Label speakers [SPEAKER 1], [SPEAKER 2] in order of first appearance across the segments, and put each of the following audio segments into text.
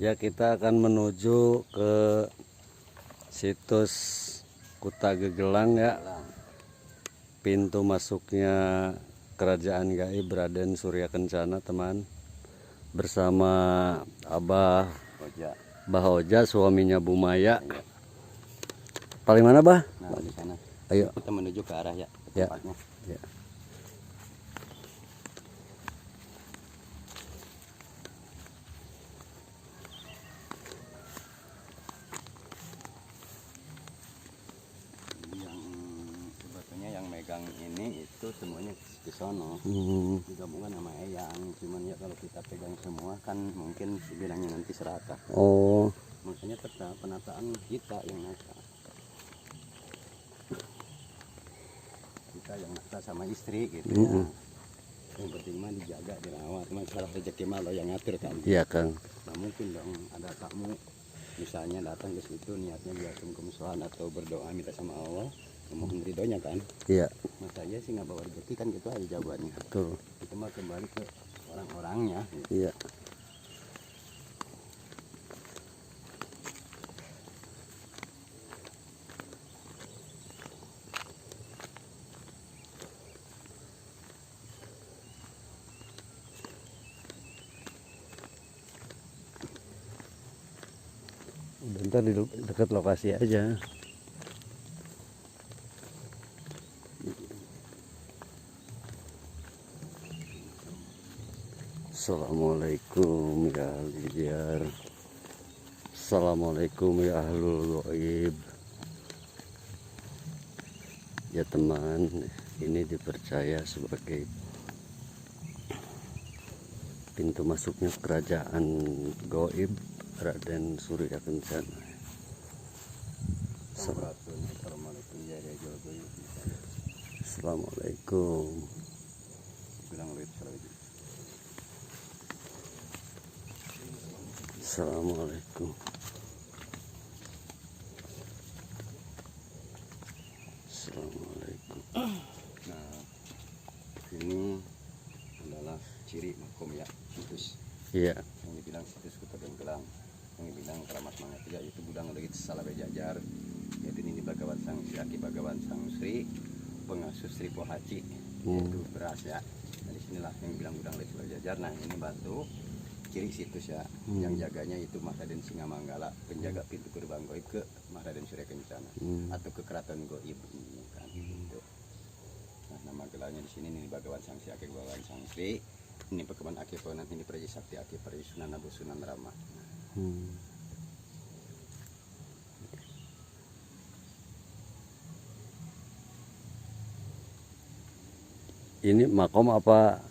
[SPEAKER 1] Ya, kita akan menuju ke situs Kuta Gegelang ya. Pintu masuknya Kerajaan Gaib Raden Surya Kencana, teman. Bersama Abah Hoja, suaminya Bu Maya.
[SPEAKER 2] Ya.
[SPEAKER 1] Paling mana, Bah?
[SPEAKER 2] Nah, di sana.
[SPEAKER 1] Ayo.
[SPEAKER 2] Kita menuju ke arah ya,
[SPEAKER 1] Ya.
[SPEAKER 2] tempatnya.
[SPEAKER 1] Ya.
[SPEAKER 2] Sebetulnya yang megang ini itu semuanya di sono. Digabungkan sama Eyang. Cuman ya kalau kita pegang semua kan mungkin bilangnya nanti serakah.
[SPEAKER 1] Oh.
[SPEAKER 2] Makanya tetap penataan kita yang nakal. Kita yang nakal sama istri gitu ya. Yang penting mah dijaga, dirawat. Masalah rezeki mah lo yang ngatur kan.
[SPEAKER 1] Iya, Kang.
[SPEAKER 2] Nah mungkin dong ada tamu misalnya datang ke situ niatnya biar kemusohan atau berdoa minta sama Allah memohon ridhonya kan.
[SPEAKER 1] Iya.
[SPEAKER 2] Nah saya sih nggak bawa rezeki kan gitu aja jawabannya.
[SPEAKER 1] Betul.
[SPEAKER 2] Itu mah kembali ke orang-orangnya gitu.
[SPEAKER 1] Iya. Bentar di dekat lokasi aja. Assalamualaikum ya ahli diyar. Assalamualaikum ya ahlul ghaib. Ya teman, ini dipercaya sebagai pintu masuknya Kerajaan Gaib Raden Surya Kencana. Assalamualaikum. Assalamualaikum. Assalamualaikum.
[SPEAKER 2] Nah ini adalah ciri makom ya, situs.
[SPEAKER 1] Iya.
[SPEAKER 2] Yang dibilang situs Kuta Gegelang, yang dibilang Keramat Mangat ya, itu gudang legit salah bejajar. Yaitu ini Bagawan Sang Sri, Bagawan Sang Sri, pengasuh Sri Pohaci, itu beras ya. Nah disinilah yang bilang gudang legit bejajar. Nah ini batu ciri situs ya, yang jaganya itu Raden Singamanggala, penjaga pintu gerbang gaib ke Raden Surya Kencana atau ke Keraton Gaib ini kan. Gitu. Nah nama gelarnya di sini ini Bagawan Sang Sri, Bagawan Sang Sri. Ini Pekeman Aki Ponat, ini Praja Sakti Aki Praja Sunan Abu Sunan Rama.
[SPEAKER 1] Ini makom apa?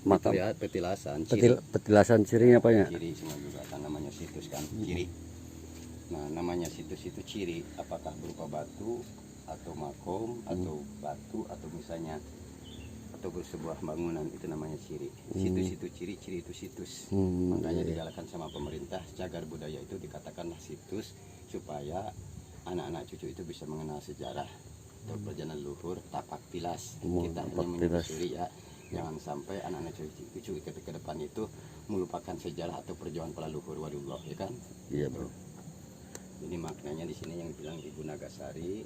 [SPEAKER 2] Makam ya, petilasan.
[SPEAKER 1] Petilasan cirinya apa ya?
[SPEAKER 2] Ciri semua juga kan namanya situs kan, ciri. Nah namanya situs itu ciri, apakah berupa batu atau makom atau batu atau misalnya atau sebuah bangunan, itu namanya ciri. Situs itu ciri, ciri itu situs. Makanya digalakan sama pemerintah cagar budaya itu dikatakanlah situs supaya anak-anak cucu itu bisa mengenal sejarah atau perjalanan luhur tapak tilas. Kita hanya menyusuri ya, jangan sampai anak-anak cucu ke depan itu melupakan sejarah atau perjuangan para luhur wadullah ya kan.
[SPEAKER 1] Iya bro.
[SPEAKER 2] Ini maknanya di sini yang bilang Ibu Nagasari,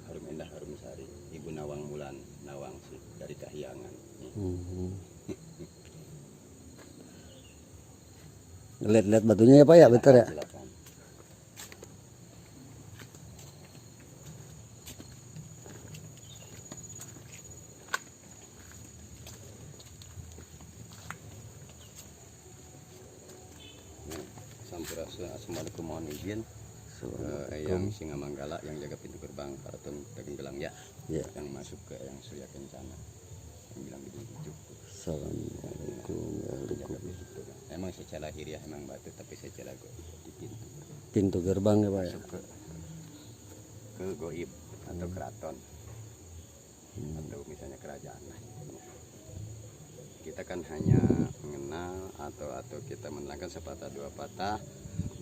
[SPEAKER 2] harum indah harum sari, Ibu Nawang Mulan Nawang sih dari Kahyangan.
[SPEAKER 1] Lihat-lihat batunya ya Pak ya, bentar ya.
[SPEAKER 2] Silakan. Sampurasun, assalamualaikum, mohon izin. Yang Singamanggala yang jaga pintu gerbang Keraton Gegelang ya, yang masuk ke yang Surya Kencana, yang bilang gitu.
[SPEAKER 1] Assalamualaikum.
[SPEAKER 2] Emang secara lahiriah emang batu, tapi secara di
[SPEAKER 1] pintu gerbang ya Pak ya.
[SPEAKER 2] Masuk ke goib atau keraton atau misalnya kerajaan lah. Kita kan hanya mengenal atau kita menerangkan sepatah dua patah,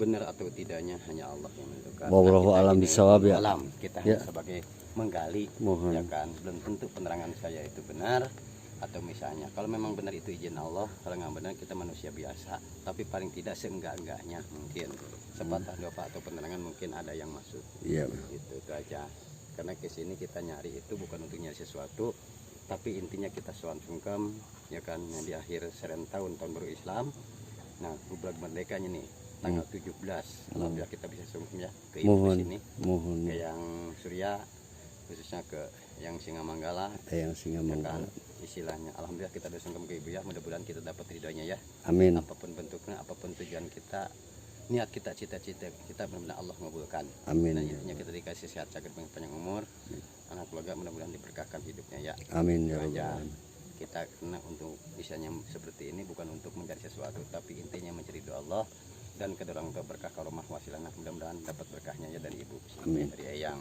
[SPEAKER 2] benar atau tidaknya hanya Allah yang menentukan.
[SPEAKER 1] Wallahu alam bisawab ya.
[SPEAKER 2] Kita hanya sebagai menggali ya kan, belum tentu penerangan saya itu benar, atau misalnya kalau memang benar itu izin Allah, kalau nggak benar kita manusia biasa, tapi paling tidak seenggak-enggaknya mungkin sepatah dua patah atau penerangan mungkin ada yang masuk.
[SPEAKER 1] Iya.
[SPEAKER 2] Itu aja. Karena ke sini kita nyari itu bukan untuk nyari sesuatu, tapi intinya kita soal sungkem, ya kan, yang di akhir tahun baru Islam. Nah, bulan merdekanya nih tanggal 17. Alhamdulillah kita bisa sungkem ya ke ibu
[SPEAKER 1] Mohon,
[SPEAKER 2] sini,
[SPEAKER 1] mohon.
[SPEAKER 2] ke yang Surya, khususnya ke yang Singamanggala.
[SPEAKER 1] Yang singa
[SPEAKER 2] Ya kan,
[SPEAKER 1] manggala.
[SPEAKER 2] istilahnya alhamdulillah kita udah sungkem ke ibu ya, mudah-mudahan kita dapat ridhonya ya.
[SPEAKER 1] Amin.
[SPEAKER 2] Apapun bentuknya, apapun tujuan kita, niat kita, cita-cita kita, benar-benar Allah mengabulkan.
[SPEAKER 1] Amin.
[SPEAKER 2] Dan intinya kita dikasih sehat, sakit, panjang umur, anak keluarga mudah-mudahan diberkahkan hidupnya ya.
[SPEAKER 1] Amin ya
[SPEAKER 2] Itu
[SPEAKER 1] rabbal
[SPEAKER 2] aja.
[SPEAKER 1] alamin.
[SPEAKER 2] Kita kena untuk bisanya seperti ini bukan untuk mencari sesuatu, tapi intinya mencari doa Allah dan kedorong berkah karomah wasilah. Mudah-mudahan dapat berkahnya ya dari ibu,
[SPEAKER 1] Amin.
[SPEAKER 2] dari Eyang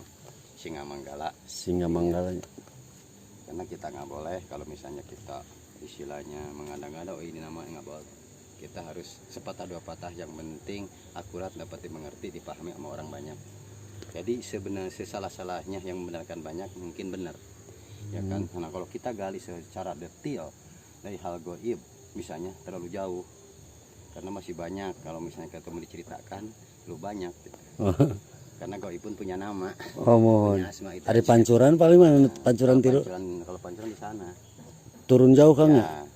[SPEAKER 2] Singamanggala.
[SPEAKER 1] Singa manggala.
[SPEAKER 2] Karena kita nggak boleh kalau misalnya kita istilahnya mengada-ngada, oh ini nama nggak boleh. Kita harus sepatah dua patah, yang penting akurat, dapat dimengerti, dipahami sama orang banyak. Jadi sebenarnya sesalah-salahnya yang membenarkan banyak mungkin benar, ya kan. Karena kalau kita gali secara detail dari hal goib misalnya terlalu jauh, karena masih banyak kalau misalnya ketemu diceritakan lu banyak gitu. Karena goib pun punya nama,
[SPEAKER 1] Oh mohon.
[SPEAKER 2] punya asma. Itu
[SPEAKER 1] Ada
[SPEAKER 2] aja.
[SPEAKER 1] pancuran paling mana? Pancuran tiru.
[SPEAKER 2] Kalau pancuran di sana
[SPEAKER 1] Turun jauh Kang ya?
[SPEAKER 2] ya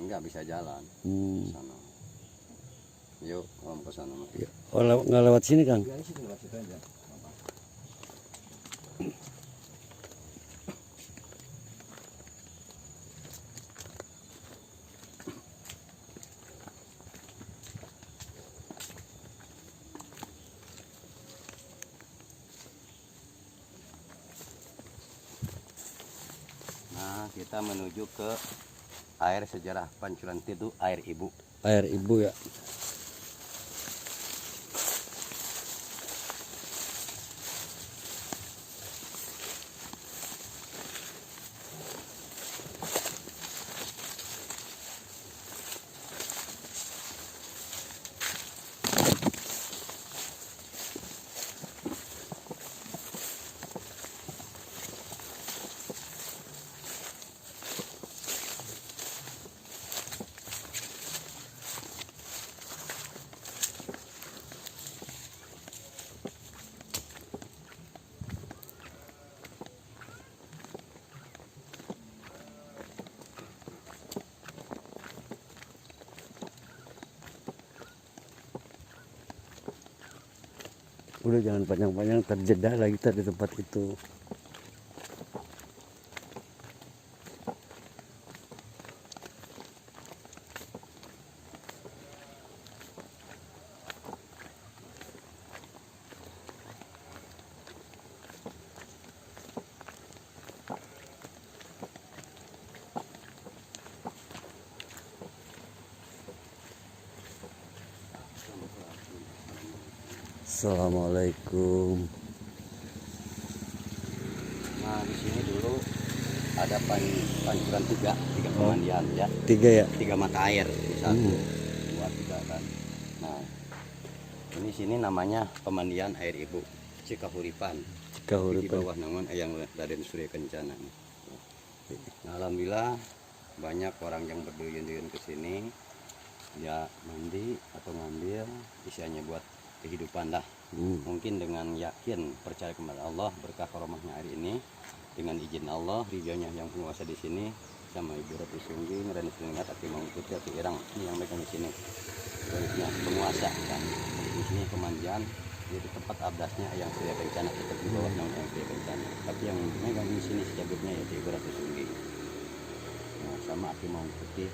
[SPEAKER 2] nggak bisa jalan
[SPEAKER 1] Hmm.
[SPEAKER 2] ke sana. Yuk om ke sana mah.
[SPEAKER 1] Ya. Oh nggak lewat sini Kang?
[SPEAKER 2] Ya, situ lewat situ aja. Nah, kita menuju ke air sejarah Pancuran itu, air ibu.
[SPEAKER 1] Air ibu ya. Udah jangan panjang-panjang, terjeda lagi kita di tempat itu. Assalamualaikum.
[SPEAKER 2] Nah, di sini dulu ada pancuran tiga pemandian ya.
[SPEAKER 1] 3 ya.
[SPEAKER 2] 3 mata air, satu, dua, tiga kan. Nah, ini sini namanya pemandian air ibu Cikahuripan. Di
[SPEAKER 1] Kahuripan.
[SPEAKER 2] bawah naungan Eyang Raden Surya Kencana. Nah, alhamdulillah banyak orang yang berduyun-duyun ke sini, ya mandi atau ngambil isiannya buat kehidupan lah. Mungkin dengan yakin percaya kepada Allah, berkah karomahnya hari ini, dengan izin Allah, ridhonya yang penguasa di sini sama Ibu Ratu Sunggi, Raden Suningat, Aki Mangkuti, Aki Irang, ini yang megang di sini. Gaibnya penguasa kan. Di sini pemandian, jadi tempat abdasnya yang Surya Kencana, tetap di bawah naungan yang Surya Kencana. Tapi yang megang di sini sejabutnya yaitu Ibu Ratu Sunggi. Nah, sama Aki Mangkuti,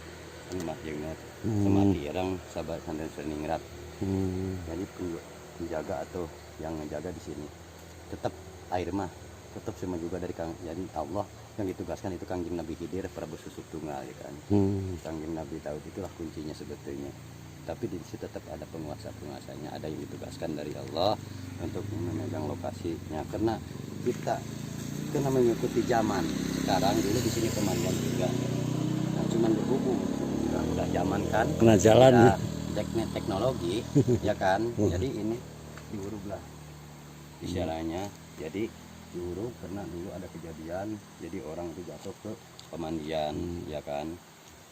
[SPEAKER 2] sama Jengat, sama Aki Irang, sahabat Raden Suningat. Jadi penjaga atau yang menjaga di sini tetap air mah tetap sama juga dari Kang, jadi Allah yang ditugaskan itu Kangjeng Nabi Khidir Prabu Susuk Tunggal ya kan. Kangjeng Nabi Daud itulah kuncinya sebetulnya, tapi di situ tetap ada penguasanya, ada yang ditugaskan dari Allah untuk memegang lokasinya, karena kita kena mengikuti zaman sekarang. Dulu di sini pemandian juga, nah, cuman berhubung udah zaman kan,
[SPEAKER 1] Kena jalan
[SPEAKER 2] udah
[SPEAKER 1] nih.
[SPEAKER 2] teknologi ya kan. Jadi ini diuruk lah istilahnya, jadi diuruk karena dulu ada kejadian, jadi orang itu jatuh ke pemandian, ya kan.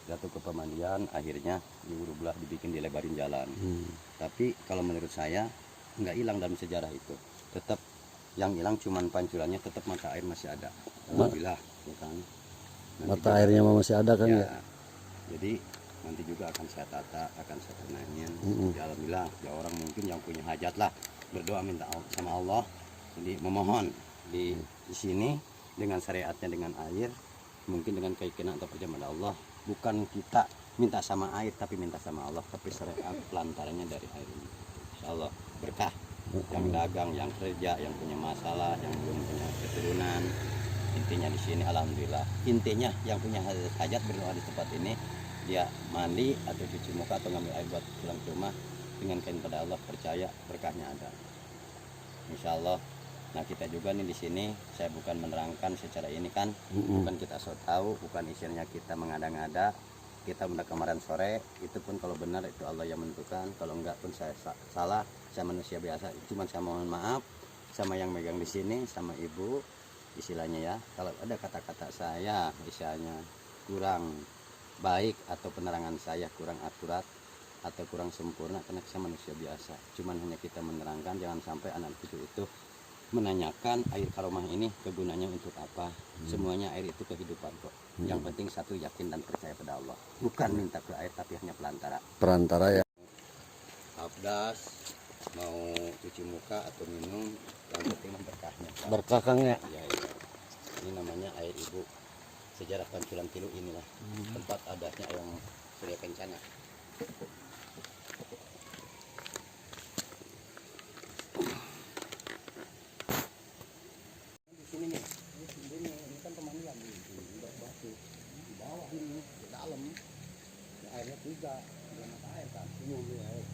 [SPEAKER 2] Jatuh ke pemandian, akhirnya diurublah, dibikin dilebarin jalan. Tapi kalau menurut saya nggak hilang dalam sejarah itu, tetap yang hilang cuman pancurannya, tetap mata air masih ada. Alhamdulillah, ya kan.
[SPEAKER 1] Mata airnya masih ada kan ya?
[SPEAKER 2] Jadi nanti juga akan saya tata, akan saya tenangin. Ya alhamdulillah, ya orang mungkin yang punya hajat lah berdoa minta sama Allah, jadi memohon di sini dengan syariatnya, dengan air, mungkin dengan keyakinan atau percaya pada Allah. Bukan kita minta sama air, tapi minta sama Allah, tapi syariat pelantarannya dari air ini. Insya Allah berkah. Yang dagang, yang kerja, yang punya masalah, yang belum punya keturunan, intinya di sini alhamdulillah. Intinya yang punya hajat berdoa di tempat ini, dia mandi atau cuci muka atau ngambil air buat pulang ke rumah dengan kain pada Allah, percaya berkahnya ada. Insya Allah. Nah kita juga nih di sini, saya bukan menerangkan secara ini kan, bukan kita so tahu, bukan isinya kita mengada-ngada. Kita udah kemarin sore, itu pun kalau benar itu Allah yang menentukan, kalau enggak pun saya salah, saya manusia biasa. Cuman saya mohon maaf sama yang megang di sini, sama ibu, istilahnya ya. Kalau ada kata-kata saya, misalnya kurang baik atau penerangan saya kurang akurat atau kurang sempurna, karena saya manusia biasa. Cuman hanya kita menerangkan, jangan sampai anak cucu itu menanyakan air karomah ini kegunaannya untuk apa. Semuanya air itu kehidupan kok. Yang penting satu, yakin dan percaya pada Allah, bukan minta ke air tapi hanya
[SPEAKER 1] Perantara ya.
[SPEAKER 2] abdas, mau cuci muka atau minum, yang penting berkahnya
[SPEAKER 1] Berkah Kang ya.
[SPEAKER 2] ya. Ini namanya air ibu. Sejarah Pancuran Tilu inilah tempat adanya yang Surya Kencana. Ini kan pemandian di batu, di bawah ini, di dalam. Ya, airnya 3 mata air kan. Ini air